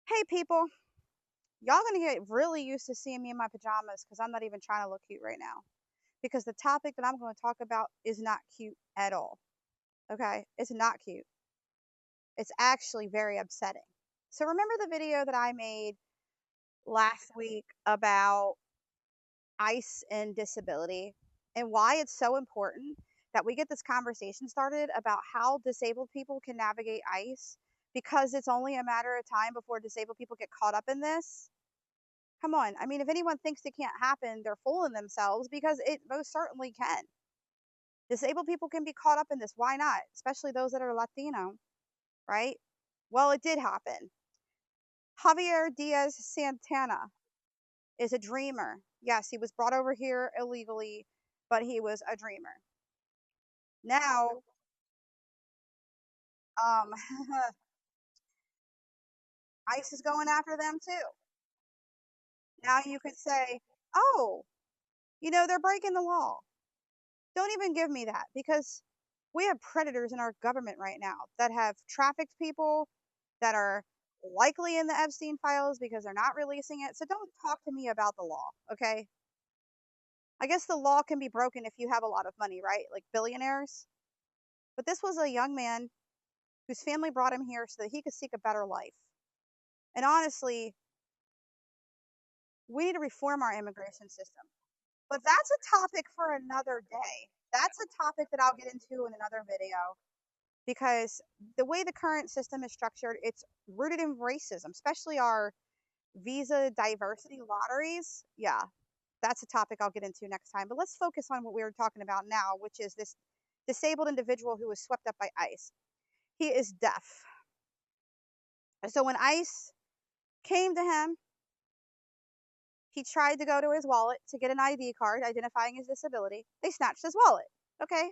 Hey people, y'all gonna get really used to seeing me in my pajamas because I'm not even trying to look cute right now. Because the topic that I'm going to talk about is not cute at all. Okay? It's not cute. It's actually very upsetting. So, remember the video that I made last week about ICE and disability and why it's so important that we get this conversation started about how disabled people can navigate ICE because it's only a matter of time before disabled people get caught up in this? Come on. I mean, if anyone thinks it can't happen, they're fooling themselves because it most certainly can. Disabled people can be caught up in this. Why not? Especially those that are Latino, right? Well, it did happen. Javier Diaz Santana is a dreamer. Yes, he was brought over here illegally, but he was a dreamer. Now, um, ICE is going after them too. Now you could say, oh, they're breaking the law. Don't even give me that because we have predators in our government right now that have trafficked people that are likely in the Epstein files because they're not releasing it. So don't talk to me about the law, okay? I guess the law can be broken if you have a lot of money, right? Like billionaires. But this was a young man whose family brought him here so that he could seek a better life. And honestly, we need to reform our immigration system. But that's a topic for another day. That's a topic that I'll get into in another video because the way the current system is structured, it's rooted in racism, especially our visa diversity lotteries. Yeah, that's a topic I'll get into next time. But let's focus on what we were talking about now, which is this disabled individual who was swept up by ICE. He is deaf. So when ICE came to him, he tried to go to his wallet to get an ID card identifying his disability. They snatched his wallet. Okay,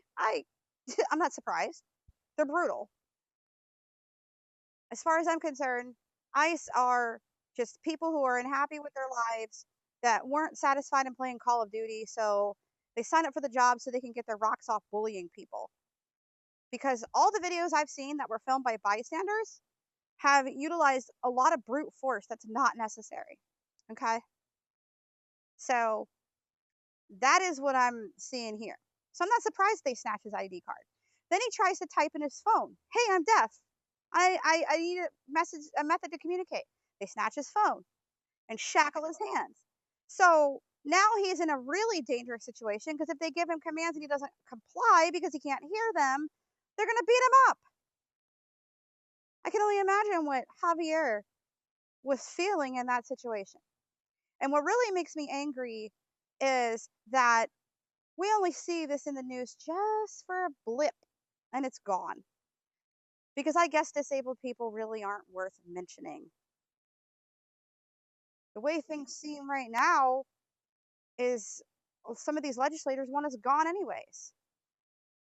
I'm not surprised. They're brutal. As far as I'm concerned, ICE are just people who are unhappy with their lives that weren't satisfied in playing Call of Duty, so they sign up for the job so they can get their rocks off bullying people. Because all the videos I've seen that were filmed by bystanders have utilized a lot of brute force that's not necessary. Okay? So that is what I'm seeing here. So I'm not surprised they snatch his ID card. Then he tries to type in his phone, "Hey, I'm deaf. I need a method to communicate." They snatch his phone and shackle his hands. So now he's in a really dangerous situation because if they give him commands and he doesn't comply because he can't hear them, they're going to beat him up. I can only imagine what Javier was feeling in that situation. And what really makes me angry is that we only see this in the news just for a blip and it's gone. Because I guess disabled people really aren't worth mentioning. The way things seem right now is some of these legislators want us gone anyways.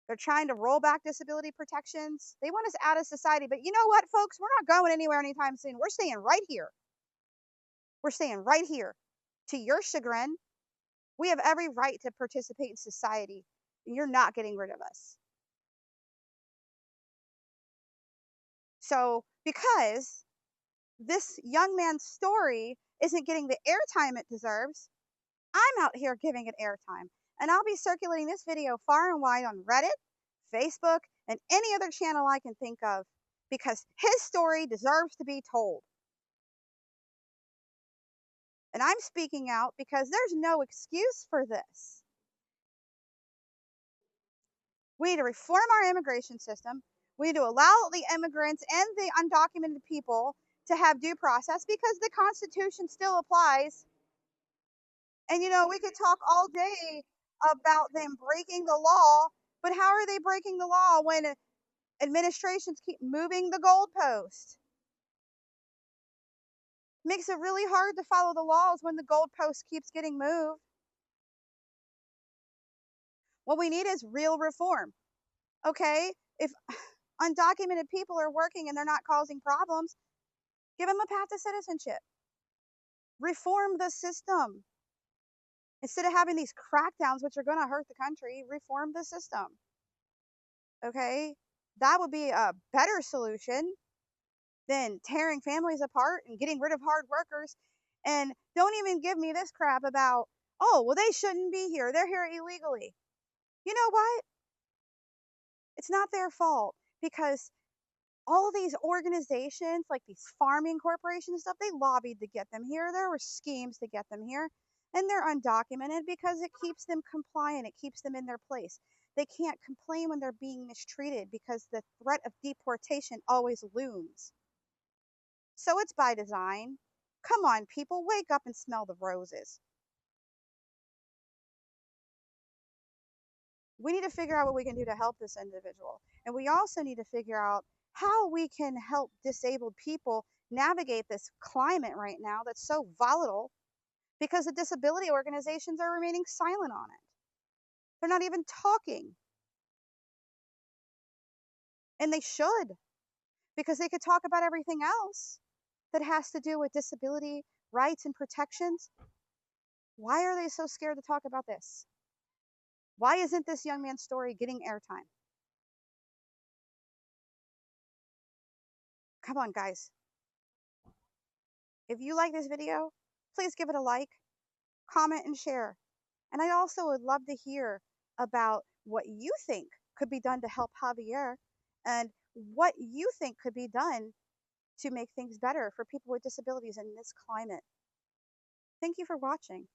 They're trying to roll back disability protections. They want us out of society. But you know what, folks? We're not going anywhere anytime soon. We're staying right here. We're staying right here. To your chagrin, we have every right to participate in society, and you're not getting rid of us. So, because this young man's story isn't getting the airtime it deserves, I'm out here giving it airtime. And I'll be circulating this video far and wide on Reddit, Facebook, and any other channel I can think of because his story deserves to be told. And I'm speaking out because there's no excuse for this. We need to reform our immigration system. We need to allow the immigrants and the undocumented people to have due process because the Constitution still applies. And we could talk all day about them breaking the law, but how are they breaking the law when administrations keep moving the goalpost? Makes it really hard to follow the laws when the goalpost keeps getting moved. What we need is real reform. Okay? If undocumented people are working and they're not causing problems, give them a path to citizenship. Reform the system. Instead of having these crackdowns, which are going to hurt the country, reform the system. Okay? That would be a better solution than tearing families apart and getting rid of hard workers. And don't even give me this crap about, oh, well, they shouldn't be here. They're here illegally. You know what? It's not their fault because all these organizations, like these farming corporations and stuff, they lobbied to get them here. There were schemes to get them here. And they're undocumented because it keeps them compliant, it keeps them in their place. They can't complain when they're being mistreated because the threat of deportation always looms. So it's by design. Come on, people, wake up and smell the roses. We need to figure out what we can do to help this individual. And we also need to figure out how we can help disabled people navigate this climate right now that's so volatile because the disability organizations are remaining silent on it. They're not even talking. And they should, because they could talk about everything else that has to do with disability rights and protections. Why are they so scared to talk about this? Why isn't this young man's story getting airtime? Come on, guys. If you like this video, please give it a like, comment, and share. And I also would love to hear about what you think could be done to help Javier and what you think could be done to make things better for people with disabilities in this climate. Thank you for watching.